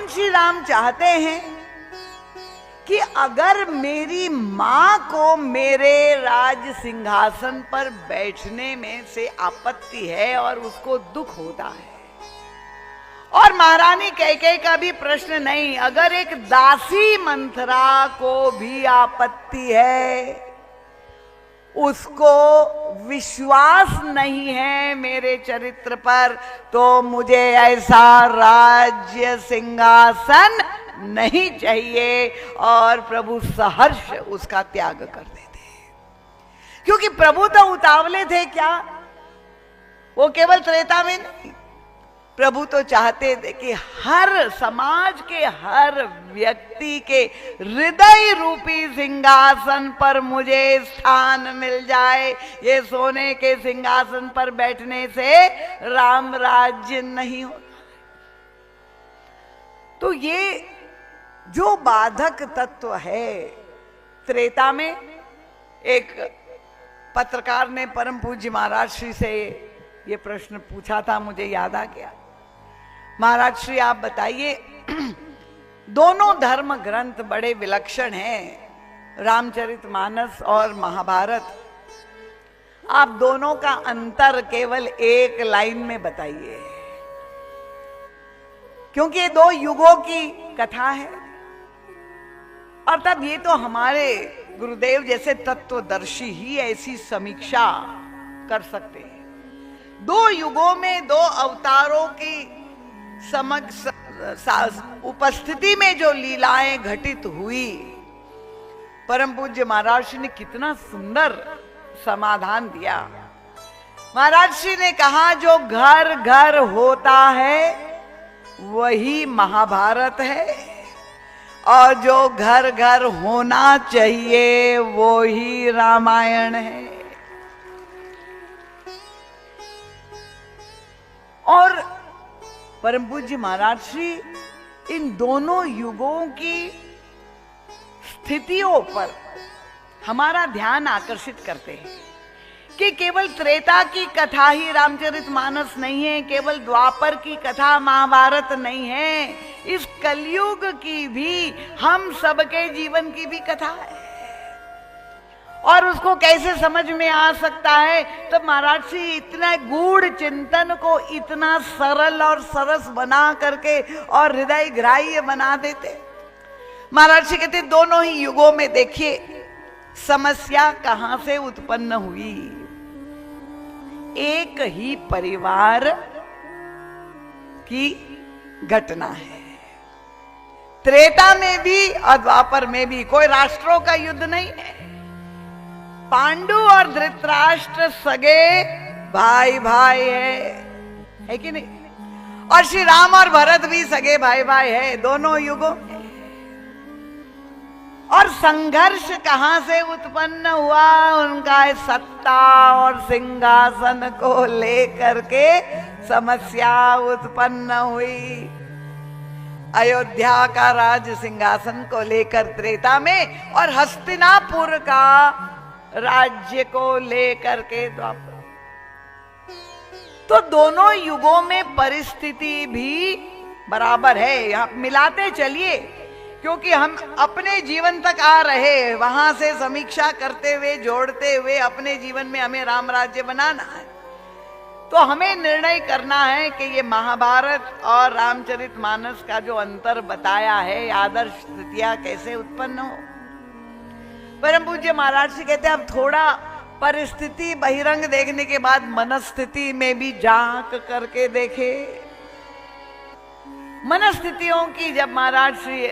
भगवान श्री राम चाहते हैं कि अगर मेरी मां को मेरे राज सिंहासन पर बैठने में से आपत्ति है और उसको दुख होता है, और महारानी कैकेयी का भी प्रश्न नहीं, अगर एक दासी मंथरा को भी आपत्ति है, उसको विश्वास नहीं है मेरे चरित्र पर, तो मुझे ऐसा राज्य सिंहासन नहीं चाहिए, और प्रभु सहर्ष उसका त्याग कर देते। क्योंकि प्रभु तो उतावले थे क्या, वो केवल त्रेता में नहीं, प्रभु तो चाहते थे कि हर समाज के हर व्यक्ति के हृदय रूपी सिंहासन पर मुझे स्थान मिल जाए। ये सोने के सिंहासन पर बैठने से राम राज्य नहीं होता। तो ये जो बाधक तत्व है त्रेता में, एक पत्रकार ने परम पूज्य महाराज श्री से ये प्रश्न पूछा था, मुझे याद आ गया। महाराज श्री आप बताइए, दोनों धर्म ग्रंथ बड़े विलक्षण हैं, रामचरितमानस और महाभारत, आप दोनों का अंतर केवल एक लाइन में बताइए, क्योंकि ये दो युगों की कथा है। और तब ये तो हमारे गुरुदेव जैसे तत्वदर्शी ही ऐसी समीक्षा कर सकते हैं। दो युगों में दो अवतारों की उपस्थिति में जो लीलाएं घटित हुई, परम पूज्य महाराज श्री ने कितना सुंदर समाधान दिया। महाराज श्री ने कहा, जो घर घर होता है वही महाभारत है, और जो घर घर होना चाहिए वो ही रामायण है। और परम पूज्य महाराज श्री इन दोनों युगों की स्थितियों पर हमारा ध्यान आकर्षित करते हैं कि केवल त्रेता की कथा ही रामचरितमानस नहीं है, केवल द्वापर की कथा महाभारत नहीं है, इस कलयुग की भी, हम सबके जीवन की भी कथा है। और उसको कैसे समझ में आ सकता है, तो महाराज जी इतना गूढ़ चिंतन को इतना सरल और सरस बना करके और हृदय ग्राह्य बना देते। महाराज जी कहते, दोनों ही युगों में देखिए समस्या कहां से उत्पन्न हुई। एक ही परिवार की घटना है। त्रेता में भी और द्वापर में भी कोई राष्ट्रों का युद्ध नहीं है। पांडु और धृतराष्ट्र सगे भाई भाई है कि नहीं? और श्री राम और भरत भी सगे भाई भाई है, दोनों युगों। और संघर्ष कहां से उत्पन्न हुआ? उनका सत्ता और सिंहासन को लेकर के समस्या उत्पन्न हुई। अयोध्या का राज सिंहासन को लेकर त्रेता में, और हस्तिनापुर का राज्य को लेकर के द्वापर। तो दोनों युगों में परिस्थिति भी बराबर है। यहां मिलाते चलिए, क्योंकि हम अपने जीवन तक आ रहे, वहां से समीक्षा करते हुए, जोड़ते हुए अपने जीवन में हमें राम राज्य बनाना है। तो हमें निर्णय करना है कि ये महाभारत और रामचरितमानस का जो अंतर बताया है, आदर्श स्थितियां कैसे उत्पन्न हो। परम पूज्य महाराज जी कहते हैं, अब थोड़ा परिस्थिति बहिरंग देखने के बाद मनस्थिति में भी झांक करके देखे। मनस्थितियों की जब महाराज श्री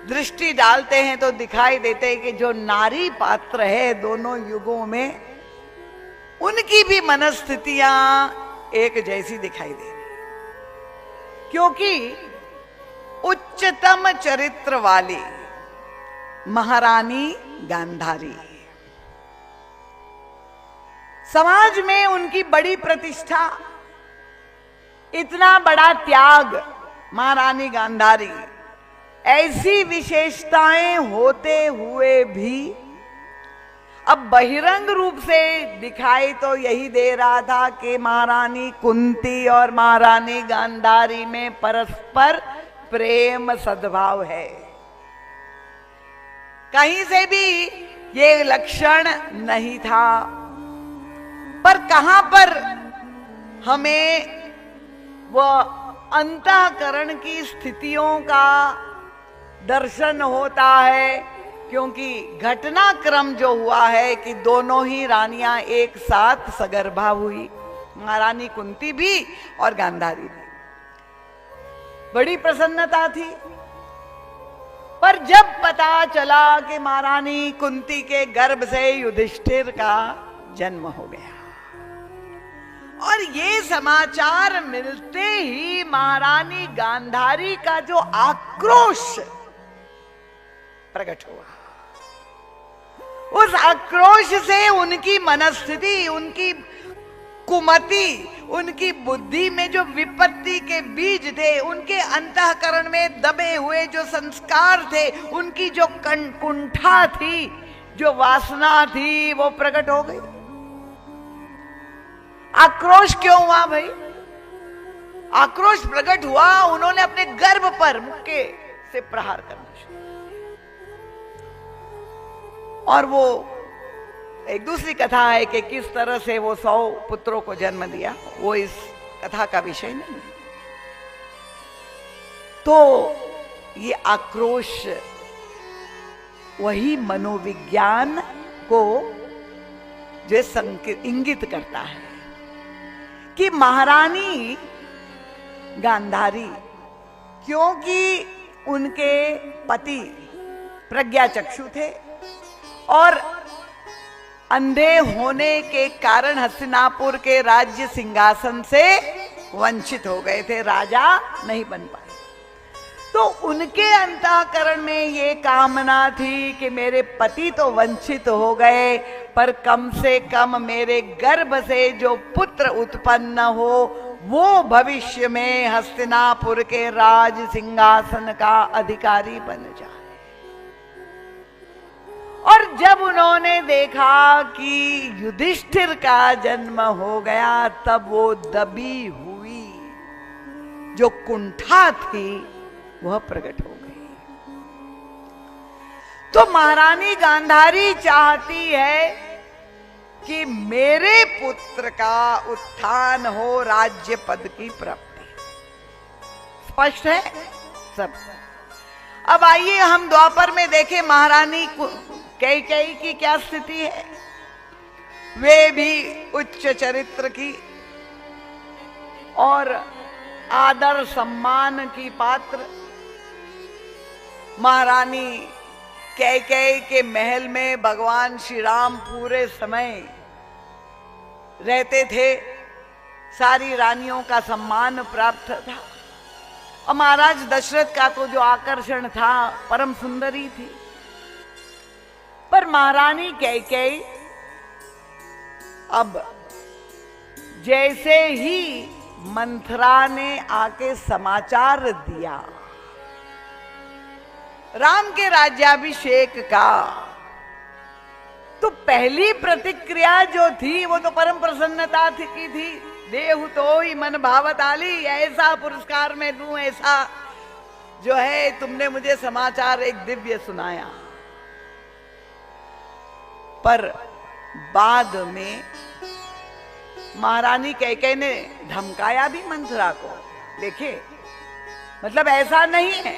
दृष्टि डालते हैं तो दिखाई देते हैं कि जो नारी पात्र है दोनों युगों में, उनकी भी मनस्थितियां एक जैसी दिखाई दे रही। क्योंकि उच्चतम चरित्र वाली महारानी गांधारी, समाज में उनकी बड़ी प्रतिष्ठा, इतना बड़ा त्याग, महारानी गांधारी, ऐसी विशेषताएं होते हुए भी अब बहिरंग रूप से दिखाई तो यही दे रहा था कि महारानी कुंती और महारानी गांधारी में परस्पर प्रेम सद्भाव है। कहीं से भी ये लक्षण नहीं था। पर कहां पर हमें वह अंतःकरण की स्थितियों का दर्शन होता है, क्योंकि घटनाक्रम जो हुआ है कि दोनों ही रानियां एक साथ सगर्भा हुई, महारानी कुंती भी और गांधारी भी। बड़ी प्रसन्नता थी। पर जब पता चला कि महारानी कुंती के गर्भ से युधिष्ठिर का जन्म हो गया और ये समाचार मिलते ही महारानी गांधारी का जो आक्रोश प्रकट हुआ, उस आक्रोश से उनकी मनस्थिति, उनकी कुमति, उनकी बुद्धि में जो विपत्ति के बीज थे, उनके अंतःकरण में दबे हुए जो संस्कार थे, उनकी जो कुंठा थी, जो वासना थी, वो प्रकट हो गई। आक्रोश क्यों हुआ भाई? आक्रोश प्रकट हुआ, उन्होंने अपने गर्भ पर मुक्के से प्रहार करना शुरू, और वो एक दूसरी कथा है कि किस तरह से वो 100 पुत्रों को जन्म दिया, वो इस कथा का विषय नहीं। तो ये आक्रोश वही मनोविज्ञान को जो इंगित करता है कि महारानी गांधारी, क्योंकि उनके पति प्रज्ञाचक्षु थे और अंधे होने के कारण हस्तिनापुर के राज्य सिंहासन से वंचित हो गए थे, राजा नहीं बन पाए। तो उनके अंतःकरण में ये कामना थी कि मेरे पति तो वंचित हो गए, पर कम से कम मेरे गर्भ से जो पुत्र उत्पन्न हो वो भविष्य में हस्तिनापुर के राज सिंहासन का अधिकारी बन जाए। और जब उन्होंने देखा कि युधिष्ठिर का जन्म हो गया, तब वो दबी हुई जो कुंठा थी वह प्रकट हो गई। तो महारानी गांधारी चाहती है कि मेरे पुत्र का उत्थान हो, राज्य पद की प्राप्ति। स्पष्ट है सब। अब आइए हम द्वापर में देखें महारानी कैकेयी की क्या स्थिति है। वे भी उच्च चरित्र की और आदर सम्मान की पात्र। महारानी कैकेयी के महल में भगवान श्री राम पूरे समय रहते थे, सारी रानियों का सम्मान प्राप्त था। और महाराज दशरथ का तो जो आकर्षण था परम सुंदरी थी। पर महारानी कैकेयी अब जैसे ही मंथरा ने आके समाचार दिया राम के राज्याभिषेक का, तो पहली प्रतिक्रिया जो थी वो तो परम प्रसन्नता की थी। देहु तो ही मन भावत आली, ऐसा पुरस्कार मैं दूं, ऐसा जो है तुमने मुझे समाचार एक दिव्य सुनाया। पर बाद में महारानी कैकेयी ने धमकाया भी मंथरा को। देखिए, मतलब ऐसा नहीं है,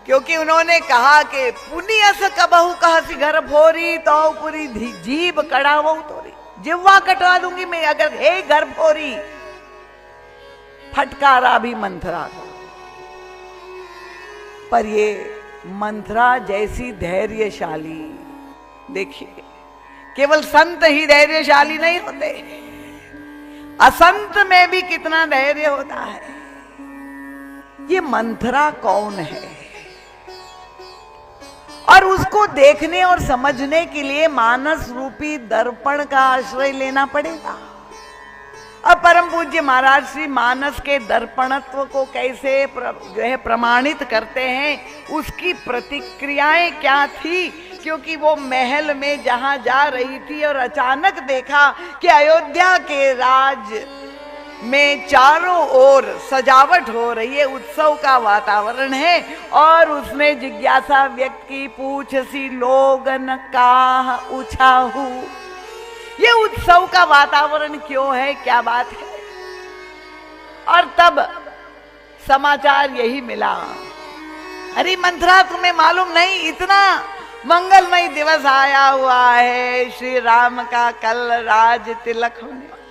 क्योंकि उन्होंने कहा कि पुनियस कबहू कहसी घर फोरी तो पूरी जीभ कड़ा वो तोरी, जिह्वा कटवा दूंगी मैं अगर हे घर फोरी। फटकारा भी मंथरा को। पर ये मंथरा जैसी धैर्यशाली, देखिए केवल संत ही धैर्यशाली नहीं होते, असंत में भी कितना धैर्य होता है। ये मंथरा कौन है? और उसको देखने और समझने के लिए मानस रूपी दर्पण का आश्रय लेना पड़ेगा। अब परम पूज्य महाराज श्री मानस के दर्पणत्व को कैसे जो है प्रमाणित करते हैं, उसकी प्रतिक्रियाएं क्या थी। क्योंकि वो महल में जहां जा रही थी और अचानक देखा कि अयोध्या के में चारों ओर सजावट हो रही है, उत्सव का वातावरण है। और उसने जिज्ञासा व्यक्त की, पूछ सी लोगन का उछाहू, ये उत्सव का वातावरण क्यों है, क्या बात है। और तब समाचार यही मिला, अरे मंथरा तुम्हें मालूम नहीं, इतना मंगलमय दिवस आया हुआ है, श्री राम का कल राज तिलक होने वाला।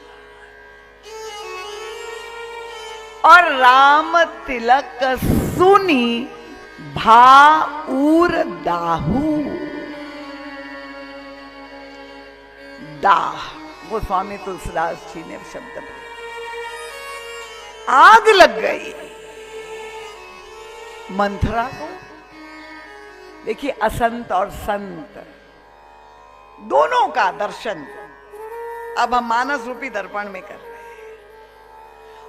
और राम तिलक सुनी भाऊर दाहू, दाह वो स्वामी तुलसीदास जी ने शब्द में, आग लग गई मंथरा को। देखिए असंत और संत दोनों का दर्शन अब हम मानस रूपी दर्पण में कर रहे हैं।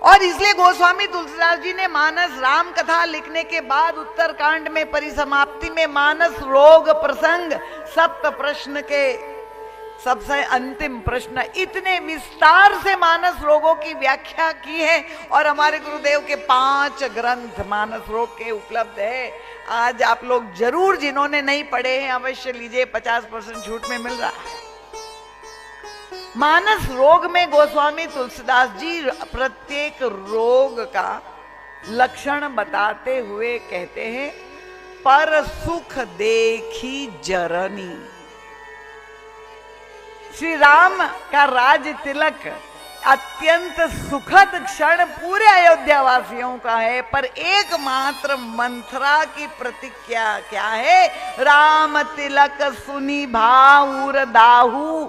और इसलिए गोस्वामी तुलसीदास जी ने मानस राम कथा लिखने के बाद उत्तरकांड में परिसमाप्ति में मानस रोग प्रसंग सप्त प्रश्न के सबसे अंतिम प्रश्न, इतने विस्तार से मानस रोगों की व्याख्या की है। और हमारे गुरुदेव के 5 ग्रंथ मानस रोग के उपलब्ध है। आज आप लोग जरूर जिन्होंने नहीं पढ़े हैं अवश्य लीजिए, 50% छूट में मिल रहा है। मानस रोग में गोस्वामी तुलसीदास जी प्रत्येक रोग का लक्षण बताते हुए कहते हैं, पर सुख देखी जरनी। श्री राम का राज तिलक अत्यंत सुखद क्षण पूरे अयोध्या वासियों का है, पर एकमात्र मंथरा की प्रतिज्ञा क्या है, राम तिलक सुनी भाऊर दाहू।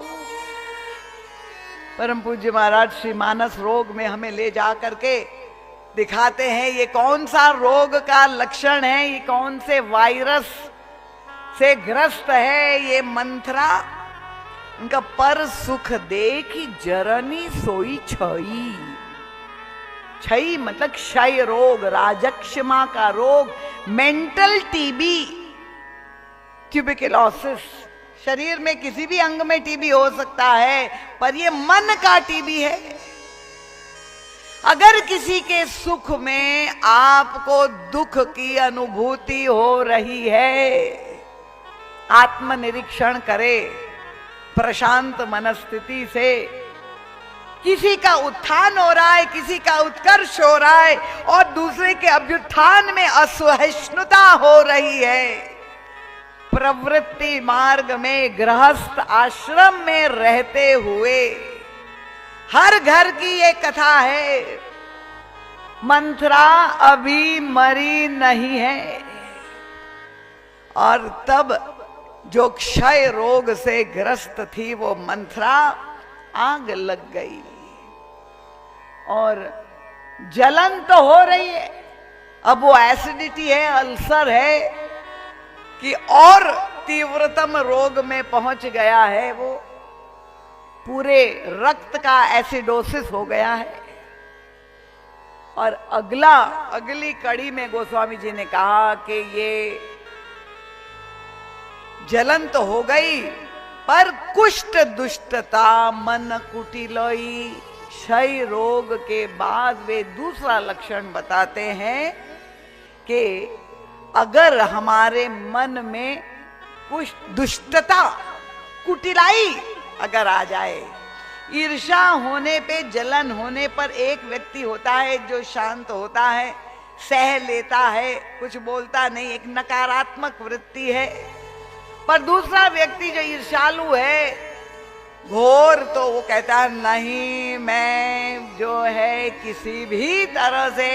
परम पूज्य महाराज श्री मानस रोग में हमें ले जा करके दिखाते हैं ये कौन सा रोग का लक्षण है, ये कौन से वायरस से ग्रस्त है ये मंथरा। उनका पर सुख देखी जरनी सोई छई, छई मतलब क्षय रोग, राजक्षमा का रोग, मेंटल टीबी, ट्यूबरकुलोसिस। शरीर में किसी भी अंग में टीबी हो सकता है, पर ये मन का टीबी है। अगर किसी के सुख में आपको दुख की अनुभूति हो रही है, आत्मनिरीक्षण करे प्रशांत मनस्थिति से। किसी का उत्थान हो रहा है, किसी का उत्कर्ष हो रहा है और दूसरे के अभ्युत्थान में असहिष्णुता हो रही है, प्रवृत्ति मार्ग में गृहस्थ आश्रम में रहते हुए, हर घर की ये कथा है, मंथरा अभी मरी नहीं है। और तब जो क्षय रोग से ग्रस्त थी वो मंथरा आग लग गई और जलन तो हो रही है। अब वो एसिडिटी है, अल्सर है कि और तीव्रतम रोग में पहुंच गया है, वो पूरे रक्त का एसिडोसिस हो गया है। और अगली कड़ी में गोस्वामी जी ने कहा कि ये जलन तो हो गई, पर कुष्ठ दुष्टता मन कुटिलोई। क्षय रोग के बाद वे दूसरा लक्षण बताते हैं कि अगर हमारे मन में कुछ दुष्टता, कुटिलाई अगर आ जाए, ईर्ष्या होने पे, जलन होने पर एक व्यक्ति होता है जो शांत होता है, सह लेता है, कुछ बोलता नहीं, एक नकारात्मक वृत्ति है। पर दूसरा व्यक्ति जो ईर्ष्यालु है, घोर, तो वो कहता है नहीं, मैं जो है किसी भी तरह से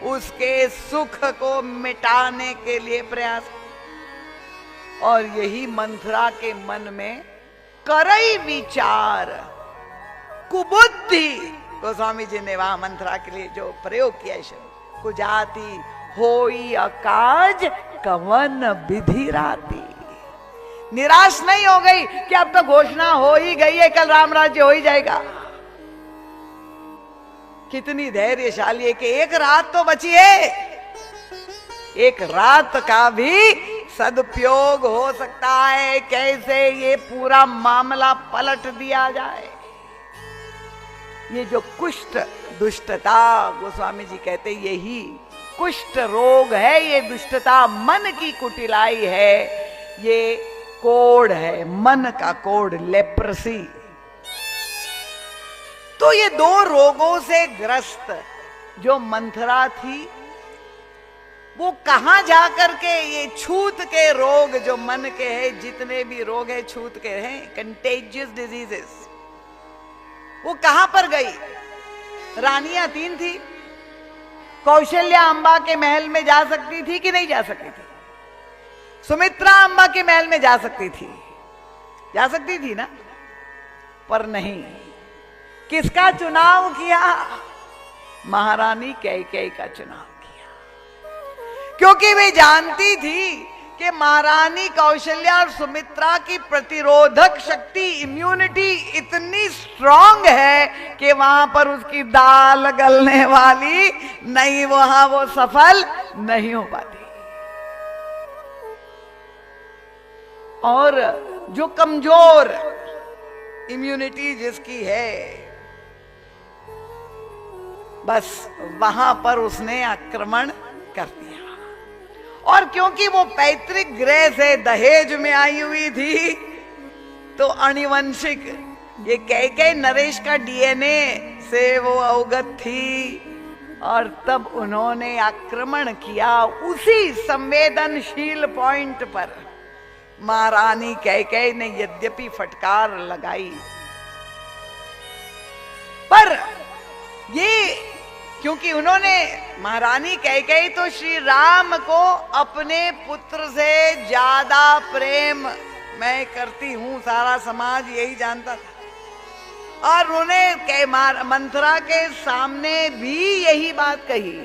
उसके सुख को मिटाने के लिए प्रयास। और यही मंथरा के मन में करई विचार, कुबुद्धि, गोस्वामी जी ने वहां मंथरा के लिए जो प्रयोग किया है, कुजाति होई अकाज कवन विधि राती। निराश नहीं हो गई कि अब तो घोषणा हो ही गई है, कल राम राज्य हो ही जाएगा। कितनी धैर्यशाली है कि एक रात तो बची है, एक रात का भी सदुपयोग हो सकता है, कैसे ये पूरा मामला पलट दिया जाए। ये जो कुष्ठ दुष्टता, गोस्वामी जी कहते यही कुष्ठ रोग है, ये दुष्टता मन की कुटिलाई है, ये कोढ़ है, मन का कोढ़, लेप्रेसी। तो ये दो रोगों से ग्रस्त जो मंथरा थी, वो कहां जाकर के ये छूत के रोग जो मन के हैं, जितने भी रोग है छूत के हैं, कंटेजियस डिजीजेस, वो कहां पर गई? रानियां 3 थी। कौशल्या अंबा के महल में जा सकती थी कि नहीं जा सकती थी? सुमित्रा अंबा के महल में जा सकती थी ना, पर नहीं। किसका चुनाव किया? महारानी कैकेयी का चुनाव किया, क्योंकि वे जानती थी कि महारानी कौशल्या और सुमित्रा की प्रतिरोधक शक्ति, इम्यूनिटी इतनी स्ट्रांग है कि वहां पर उसकी दाल गलने वाली नहीं, वहां वो सफल नहीं हो पाती। और जो कमजोर इम्यूनिटी जिसकी है, बस वहां पर उसने आक्रमण कर दिया। और क्योंकि वो पैतृक गृह से दहेज में आई हुई थी, तो आनुवंशिक, ये कैकेयी नरेश का डीएनए से वो अवगत थी, और तब उन्होंने आक्रमण किया उसी संवेदनशील पॉइंट पर। महारानी कैकेयी ने यद्यपि फटकार लगाई, पर ये क्योंकि उन्होंने, महारानी कैकेयी तो श्री राम को अपने पुत्र से ज्यादा प्रेम मैं करती हूं, सारा समाज यही जानता था, और उन्हें मंथरा के सामने भी यही बात कही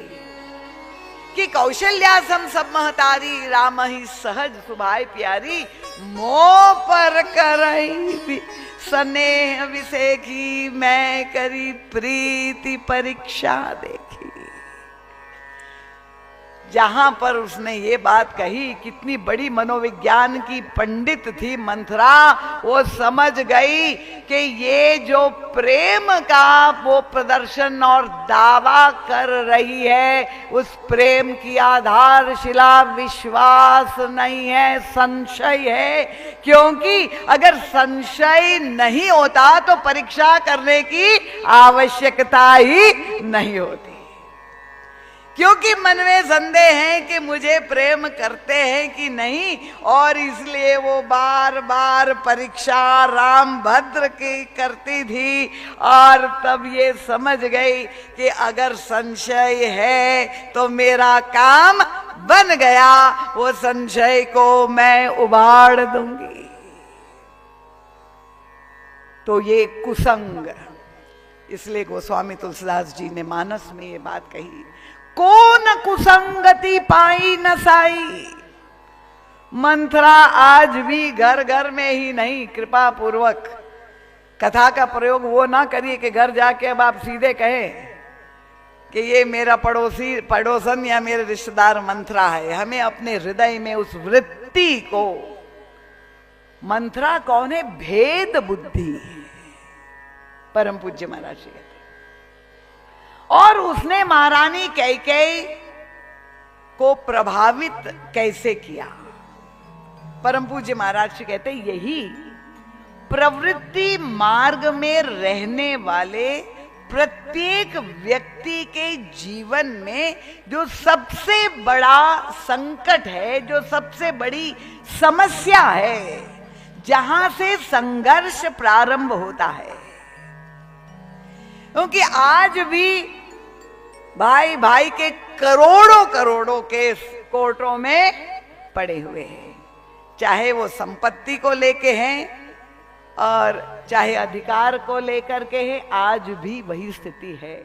कि कौशल्या सम सब महतारी, राम ही सहज सुभाय प्यारी, मोह पर करई स्नेह विसेखी, मैं करी प्रीति परीक्षा देखी। जहां पर उसने ये बात कही, कितनी बड़ी मनोविज्ञान की पंडित थी मंथरा, वो समझ गई कि ये जो प्रेम का वो प्रदर्शन और दावा कर रही है, उस प्रेम की आधारशिला विश्वास नहीं है, संशय है। क्योंकि अगर संशय नहीं होता तो परीक्षा करने की आवश्यकता ही नहीं होती, क्योंकि मन में संदेह है कि मुझे प्रेम करते हैं कि नहीं, और इसलिए वो बार बार परीक्षा राम भद्र की करती थी। और तब ये समझ गई कि अगर संशय है तो मेरा काम बन गया, वो संशय को मैं उबाड़ दूंगी। तो ये कुसंग, इसलिए गोस्वामी तुलसीदास जी ने मानस में ये बात कही, कौन कुसंगति पाई न साई। मंथरा आज भी घर घर में ही नहीं, कृपा पूर्वक कथा का प्रयोग वो ना करिए कि घर जाके अब आप सीधे कहें कि ये मेरा पड़ोसन या मेरे रिश्तेदार मंथरा है। हमें अपने हृदय में उस वृत्ति को, मंथरा कौन है? भेद बुद्धि, परम पूज्य महाराज जी कहते। और उसने महारानी कैकेयी को प्रभावित कैसे किया? परम पूज्य महाराज जी कहते यही प्रवृत्ति मार्ग में रहने वाले प्रत्येक व्यक्ति के जीवन में जो सबसे बड़ा संकट है, जो सबसे बड़ी समस्या है, जहां से संघर्ष प्रारंभ होता है। क्योंकि आज भी भाई भाई के करोड़ों केस कोर्टों में पड़े हुए हैं, चाहे वो संपत्ति को लेके हैं और चाहे अधिकार को लेकर के है, आज भी वही स्थिति है।